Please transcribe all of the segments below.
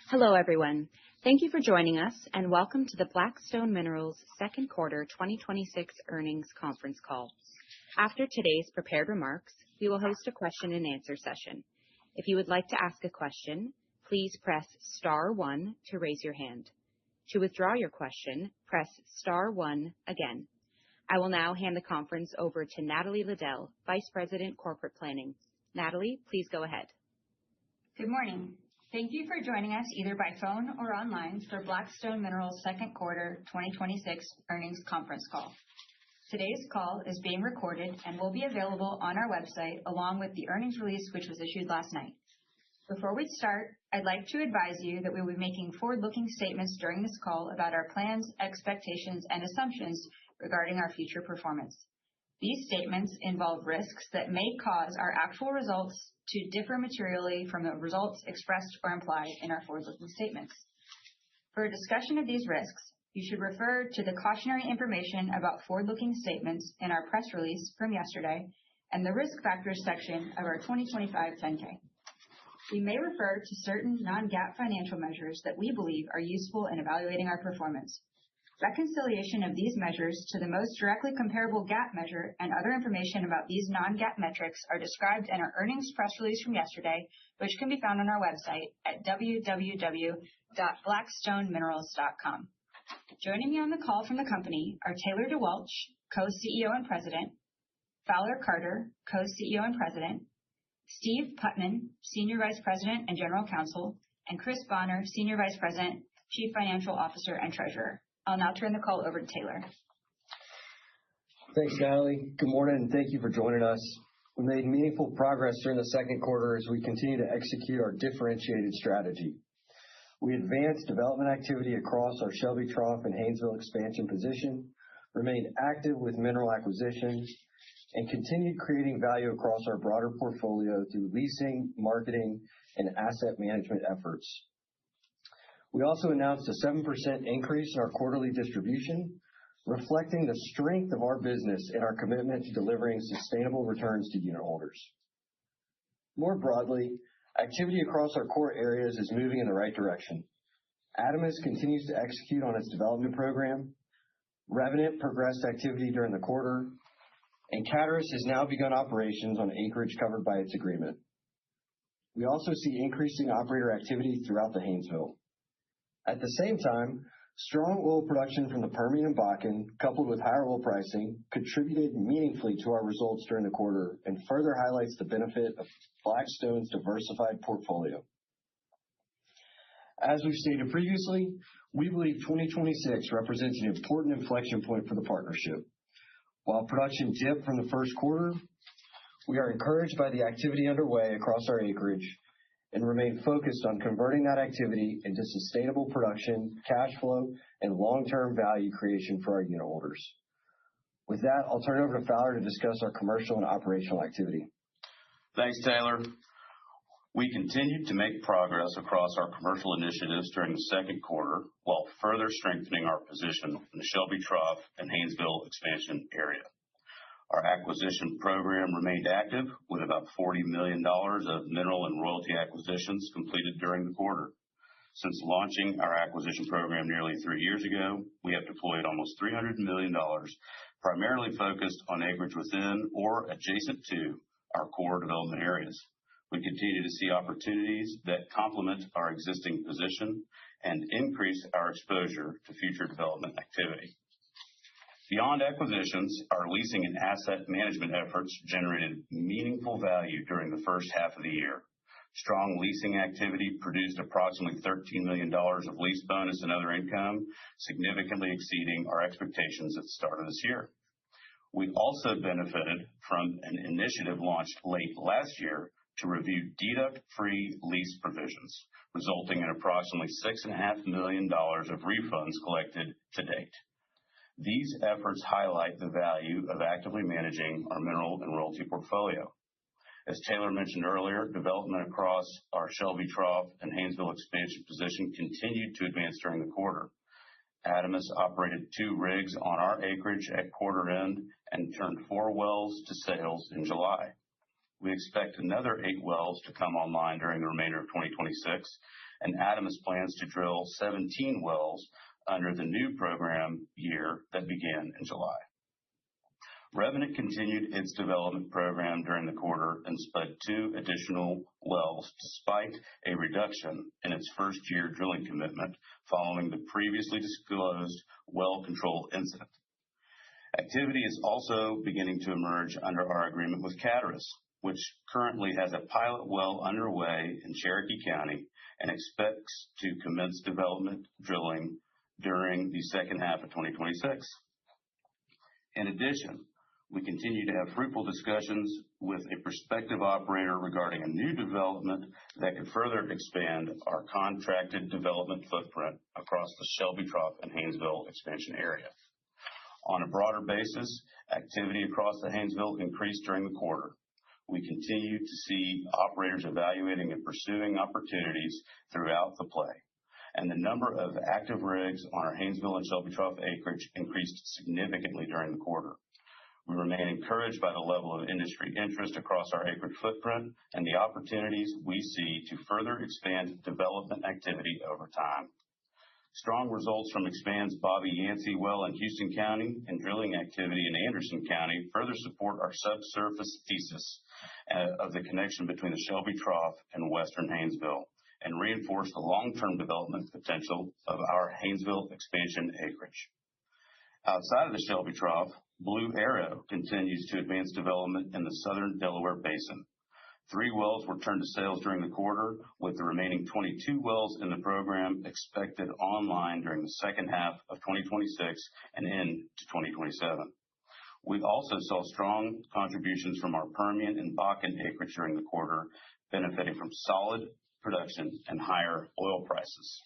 Hello, everyone. Thank you for joining us, and welcome to the Black Stone Minerals Second Quarter 2026 Earnings Conference Call. After today's prepared remarks, we will host a question and answer session. If you would like to ask a question, please press star 1 to raise your hand. To withdraw your question, press star 1 again. I will now hand the conference over to Natalie Liddell, Vice President, Corporate Planning. Natalie, please go ahead. Good morning. Thank you for joining us either by phone or online for Black Stone Minerals Second Quarter 2026 Earnings Conference Call. Today's call is being recorded and will be available on our website along with the earnings release, which was issued last night. Before we start, I'd like to advise you that we will be making forward-looking statements during this call about our plans, expectations, and assumptions regarding our future performance. These statements involve risks that may cause our actual results to differ materially from the results expressed or implied in our forward-looking statements. For a discussion of these risks, you should refer to the cautionary information about forward-looking statements in our press release from yesterday and the risk factors section of our 2025 10-K. We may refer to certain non-GAAP financial measures that we believe are useful in evaluating our performance. Reconciliation of these measures to the most directly comparable GAAP measure and other information about these non-GAAP metrics are described in our earnings press release from yesterday, which can be found on our website at www.blackstoneminerals.com. Joining me on the call from the company are Taylor DeWalch, Co-CEO and President, Fowler Carter, Co-CEO and President, Steve Putman, Senior Vice President and General Counsel, and Chris Bonner, Senior Vice President, Chief Financial Officer, and Treasurer. I'll now turn the call over to Taylor. Thanks, Natalie. Good morning, and thank you for joining us. We made meaningful progress during the second quarter as we continue to execute our differentiated strategy. We advanced development activity across our Shelby Trough and Haynesville expansion position, remained active with mineral acquisitions, and continued creating value across our broader portfolio through leasing, marketing, and asset management efforts. We also announced a 7% increase in our quarterly distribution, reflecting the strength of our business and our commitment to delivering sustainable returns to unitholders. More broadly, activity across our core areas is moving in the right direction. Adamas continues to execute on its development program. Revenant progressed activity during the quarter, and Caturus has now begun operations on acreage covered by its agreement. We also see increasing operator activity throughout the Haynesville. At the same time, strong oil production from the Permian and Bakken, coupled with higher oil pricing, contributed meaningfully to our results during the quarter and further highlights the benefit of Black Stone's diversified portfolio. As we've stated previously, we believe 2026 represents an important inflection point for the partnership. While production dipped from the first quarter, we are encouraged by the activity underway across our acreage and remain focused on converting that activity into sustainable production, cash flow, and long-term value creation for our unitholders. With that, I'll turn it over to Fowler to discuss our commercial and operational activity. Thanks, Taylor. We continued to make progress across our commercial initiatives during the second quarter while further strengthening our position in the Shelby Trough and Haynesville expansion area. Our acquisition program remained active with about $40 million of mineral and royalty acquisitions completed during the quarter. Since launching our acquisition program nearly 3 years ago, we have deployed almost $300 million, primarily focused on acreage within or adjacent to our core development areas. We continue to see opportunities that complement our existing position and increase our exposure to future development activity. Beyond acquisitions, our leasing and asset management efforts generated meaningful value during the first half of the year. Strong leasing activity produced approximately $13 million of lease bonus and other income, significantly exceeding our expectations at the start of this year. We also benefited from an initiative launched late last year to review deduct-free lease provisions, resulting in approximately $6.5 million of refunds collected to date. These efforts highlight the value of actively managing our mineral and royalty portfolio. As Taylor mentioned earlier, development across our Shelby Trough and Haynesville expansion position continued to advance during the quarter. Adamas operated 2 rigs on our acreage at quarter end and turned 4 wells to sales in July. We expect another 8 wells to come online during the remainder of 2026 and Adamas plans to drill 17 wells under the new program year that began in July. Revenant continued its development program during the quarter and spud 2 additional wells despite a reduction in its first-year drilling commitment following the previously disclosed well control incident. Activity is also beginning to emerge under our agreement with Caturus, which currently has a pilot well underway in Cherokee County and expects to commence development drilling during the second half of 2026. In addition, we continue to have fruitful discussions with a prospective operator regarding a new development that could further expand our contracted development footprint across the Shelby Trough and Haynesville expansion area. On a broader basis, activity across the Haynesville increased during the quarter. We continue to see operators evaluating and pursuing opportunities throughout the play, and the number of active rigs on our Haynesville and Shelby Trough acreage increased significantly during the quarter. We remain encouraged by the level of industry interest across our acreage footprint and the opportunities we see to further expand development activity over time. Strong results from Expand's Bobby Yancey well in Houston County and drilling activity in Anderson County further support our subsurface thesis of the connection between the Shelby Trough and Western Haynesville and reinforce the long-term development potential of our Haynesville expansion acreage. Outside of the Shelby Trough, Blue Arrow continues to advance development in the southern Delaware Basin. 3 wells were turned to sales during the quarter, with the remaining 22 wells in the program expected online during the second half of 2026 and into 2027. We also saw strong contributions from our Permian and Bakken acreage during the quarter, benefiting from solid production and higher oil prices.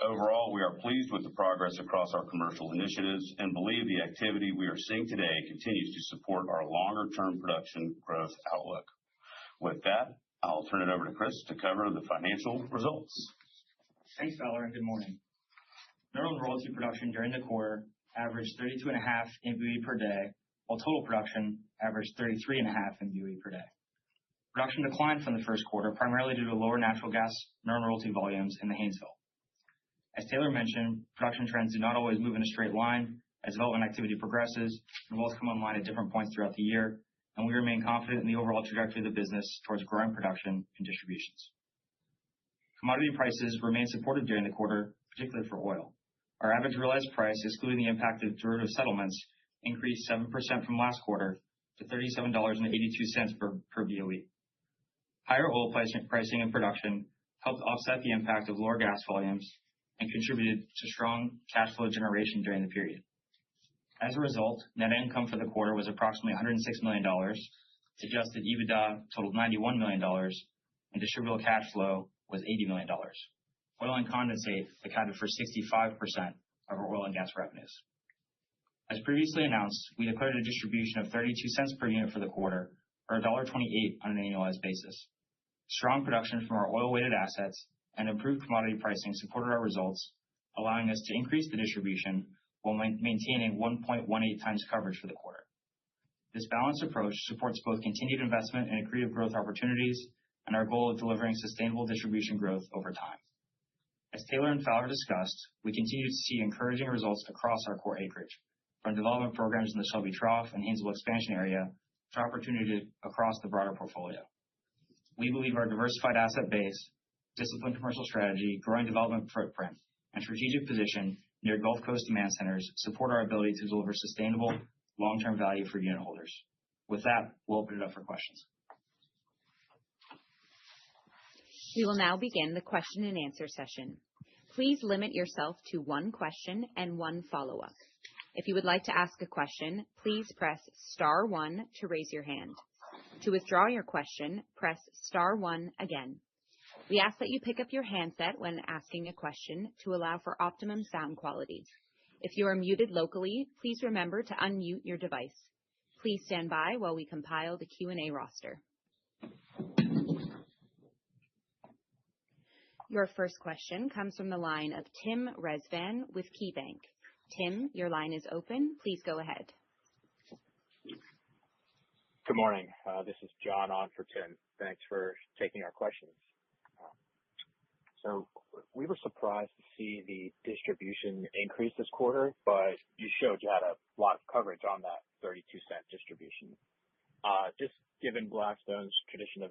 Overall, we are pleased with the progress across our commercial initiatives and believe the activity we are seeing today continues to support our longer-term production growth outlook. With that, I'll turn it over to Chris to cover the financial results. Thanks, Fowler, and good morning. Mineral and royalty production during the quarter averaged 32.5 MBOE per day, while total production averaged 33.5 MBOE per day. Production declined from the first quarter primarily due to lower natural gas mineral and royalty volumes in the Haynesville. As Taylor mentioned, production trends do not always move in a straight line as development activity progresses and wells come online at different points throughout the year, and we remain confident in the overall trajectory of the business towards growing production and distributions. Commodity prices remained supportive during the quarter, particularly for oil. Our average realized price, excluding the impact of derivative settlements, increased 7% from last quarter to $37.82 per BOE. Higher oil pricing and production helped offset the impact of lower gas volumes and contributed to strong cash flow generation during the period. As a result, net income for the quarter was approximately $106 million, adjusted EBITDA totaled $91 million, and distributable cash flow was $80 million. Oil and condensate accounted for 65% of our oil and gas revenues. As previously announced, we declared a distribution of 32 cents per unit for the quarter, or $1.28 on an annualized basis. Strong production from our oil-weighted assets and improved commodity pricing supported our results, allowing us to increase the distribution while maintaining 1.18 times coverage for the quarter. This balanced approach supports both continued investment in accretive growth opportunities and our goal of delivering sustainable distribution growth over time. As Taylor and Fowler discussed, we continue to see encouraging results across our core acreage, from development programs in the Shelby Trough and Haynesville expansion area to opportunities across the broader portfolio. We believe our diversified asset base, disciplined commercial strategy, growing development footprint, and strategic position near Gulf Coast demand centers support our ability to deliver sustainable, long-term value for unit holders. With that, we'll open it up for questions. We will now begin the question and answer session. Please limit yourself to one question and one follow-up. If you would like to ask a question, please press star 1 to raise your hand. To withdraw your question, press star 1 again. We ask that you pick up your handset when asking a question to allow for optimum sound quality. If you are muted locally, please remember to unmute your device. Please stand by while we compile the Q&A roster. Your first question comes from the line of Tim Rezvan with KeyBank. Tim, your line is open. Please go ahead. Good morning. This is John on for Tim. Thanks for taking our questions. So we were surprised to see the distribution increase this quarter, but you showed you had a lot of coverage on that 32-cent distribution. Just given Blackstone's tradition of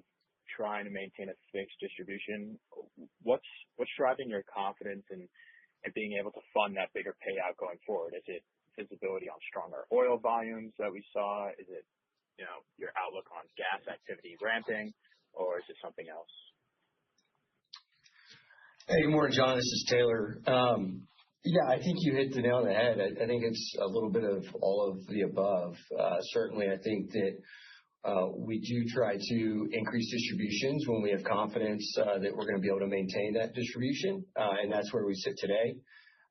trying to maintain a fixed distribution, what's driving your confidence in being able to fund that bigger payout going forward? Is it visibility on stronger oil volumes that we saw? Is it, your outlook on gas activity ramping, or is it something else? Hey, good morning, John. This is Taylor. Yeah, I think you hit the nail on the head. I think it's a little bit of all of the above. Certainly, I think that we do try to increase distributions when we have confidence that we're going to be able to maintain that distribution, and that's where we sit today.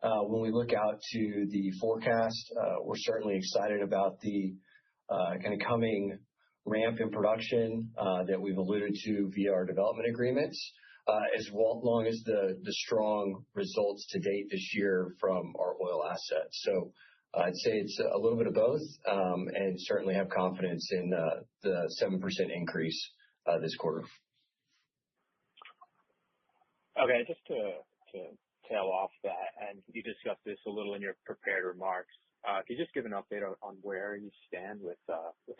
When we look out to the forecast, we're certainly excited about the kind of coming ramp in production that we've alluded to via our development agreements, as long as the strong results to date this year from our oil assets. So I'd say it's a little bit of both, and certainly have confidence in the 7% increase this quarter. Okay, just to tail off that, and you discussed this a little in your prepared remarks. Can you just give an update on where you stand with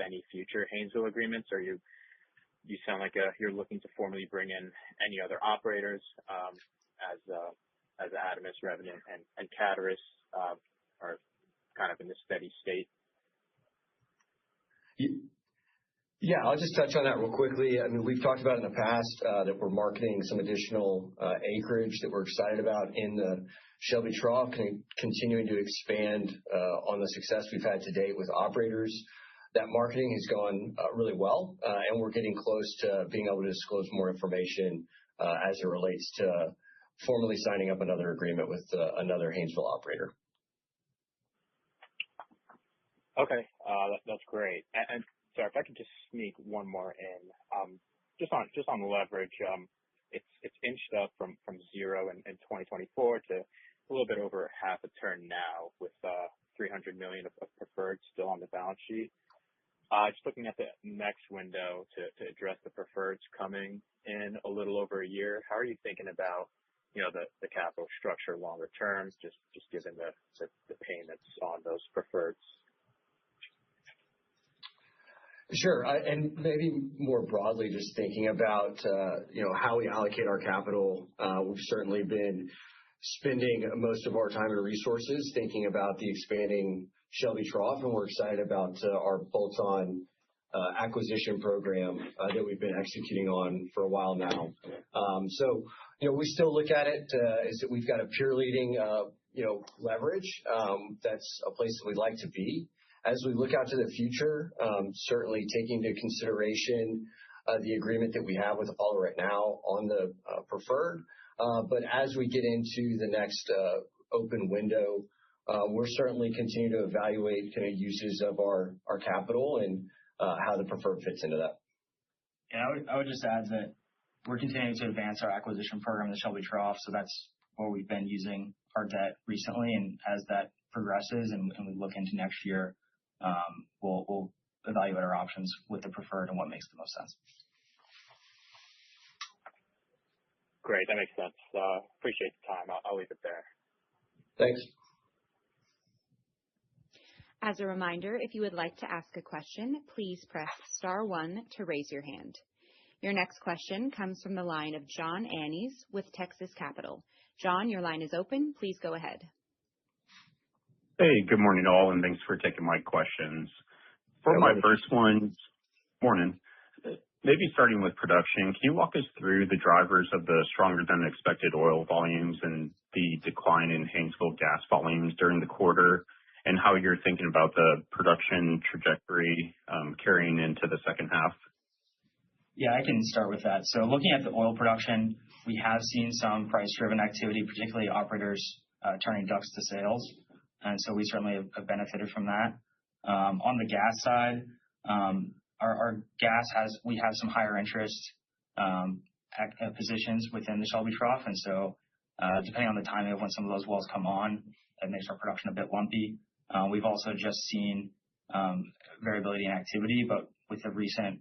any future Haynesville agreements? Or you sound like you're looking to formally bring in any other operators as Adamas, Revenant, and Caturus are kind of in this steady state. Yeah, I'll just touch on that real quickly. I mean, we've talked about in the past that we're marketing some additional acreage that we're excited about in the Shelby Trough, continuing to expand on the success we've had to date with operators. That marketing has gone really well, and we're getting close to being able to disclose more information as it relates to formally signing up another agreement with another Haynesville operator. Okay, that's great. And sorry, if I could just sneak one more in, just on leverage, it's inched up from 0 in 2024 to a little bit over half a turn now, with $300 million of preferred still on the balance sheet. Just looking at the next window to address the preferreds coming in a little over a year, how are you thinking about the capital structure longer term, just given the payments on those preferreds? Sure. And maybe more broadly, just thinking about, how we allocate our capital, we've certainly been spending most of our time and resources thinking about the expanding Shelby Trough, and we're excited about our bolt-on acquisition program that we've been executing on for a while now. So, we still look at it as that we've got a peer leading, leverage. That's a place that we'd like to be. As we look out to the future, certainly taking into consideration the agreement that we have with Apollo right now on the preferred. But as we get into the next open window, we're certainly continuing to evaluate kind of uses of our capital and how the preferred fits into that. And I would just add that we're continuing to advance our acquisition program in the Shelby Trough, so that's where we've been using our debt recently. And as that progresses and we look into next year, we'll evaluate our options with the preferred and what makes the most sense. Great, that makes sense. Appreciate the time. I'll leave it there. Thanks. As a reminder, if you would like to ask a question, please press star 1 to raise your hand. Your next question comes from the line of John Annis with Texas Capital. John, your line is open. Please go ahead. Hey, good morning all, and thanks for taking my questions. For my first one, morning. Maybe starting with production, can you walk us through the drivers of the stronger than expected oil volumes and the decline in Haynesville gas volumes during the quarter, and how you're thinking about the production trajectory carrying into the second half? Yeah, I can start with that. So looking at the oil production, we have seen some price-driven activity, particularly operators turning DUCs to sales. And so we certainly have benefited from that. On the gas side, our gas we have some higher interest positions within the Shelby Trough. And so depending on the timing of when some of those wells come on, it makes our production a bit lumpy. We've also just seen variability in activity, but with the recent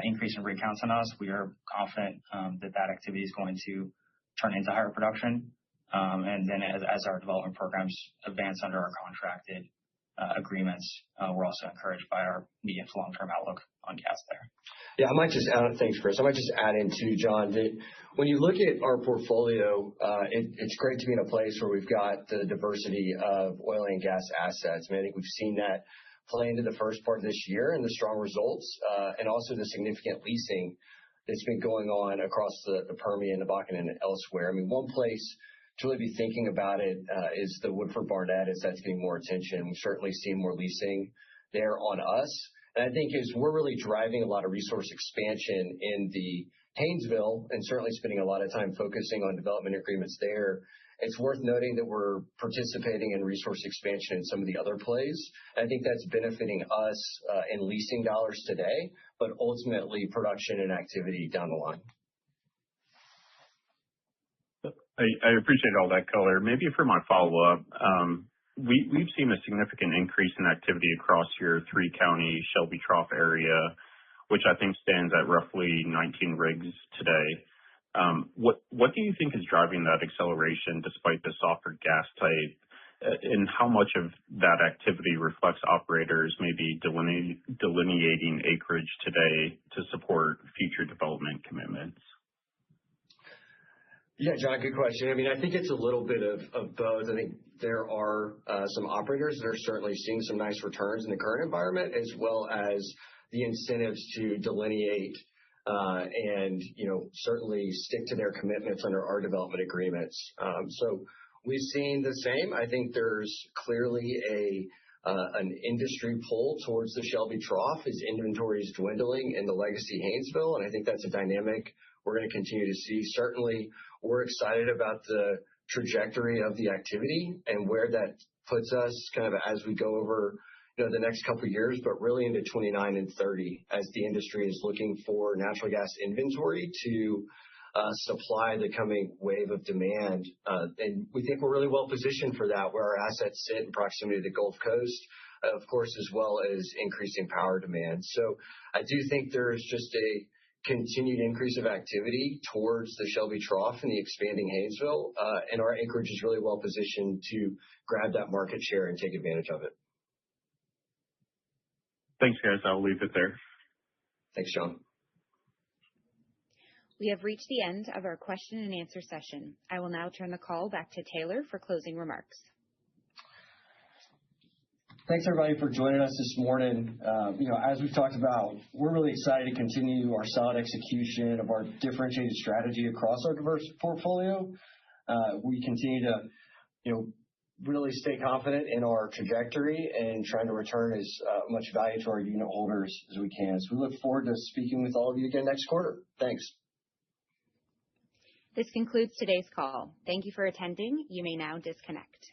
increase in rig counts on us, we are confident that activity is going to turn into higher production. And then as our development programs advance under our contracted agreements, we're also encouraged by our medium to long-term outlook on gas there. Yeah, I might just add, thanks, Chris. I might just add in too, John, that when you look at our portfolio, it's great to be in a place where we've got the diversity of oil and gas assets. I mean, I think we've seen that play into the first part of this year and the strong results, and also the significant leasing that's been going on across the Permian, the Bakken, and elsewhere. I mean, one place to really be thinking about it is the Woodford Barnett, as that's getting more attention. We've certainly seen more leasing there on us. And I think as we're really driving a lot of resource expansion in the Haynesville and certainly spending a lot of time focusing on development agreements there, it's worth noting that we're participating in resource expansion in some of the other plays. And I think that's benefiting us in leasing dollars today, but ultimately production and activity down the line. I appreciate all that color. Maybe for my follow-up, we've seen a significant increase in activity across your three-county Shelby Trough area, which I think stands at roughly 19 rigs today. What do you think is driving that acceleration despite the softer gas type, and how much of that activity reflects operators maybe delineating acreage today to support future development commitments? Yeah, John, good question. I mean, I think it's a little bit of both. I think there are some operators that are certainly seeing some nice returns in the current environment, as well as the incentives to delineate and certainly stick to their commitments under our development agreements. So we've seen the same. I think there's clearly an industry pull towards the Shelby Trough as inventory is dwindling in the legacy Haynesville, and I think that's a dynamic we're going to continue to see. Certainly, we're excited about the trajectory of the activity and where that puts us kind of as we go over the next couple of years, but really into 29 and 30 as the industry is looking for natural gas inventory to supply the coming wave of demand. And we think we're really well positioned for that, where our assets sit in proximity to the Gulf Coast, of course, as well as increasing power demand. So I do think there's just a continued increase of activity towards the Shelby Trough and the expanding Haynesville, and our acreage is really well positioned to grab that market share and take advantage of it. Thanks, guys. I'll leave it there. Thanks, John. We have reached the end of our question and answer session. I will now turn the call back to Taylor for closing remarks. Thanks, everybody, for joining us this morning. As we've talked about, we're really excited to continue our solid execution of our differentiated strategy across our diverse portfolio. We continue to, really stay confident in our trajectory and trying to return as much value to our unit holders as we can. So we look forward to speaking with all of you again next quarter. Thanks. This concludes today's call. Thank you for attending. You may now disconnect.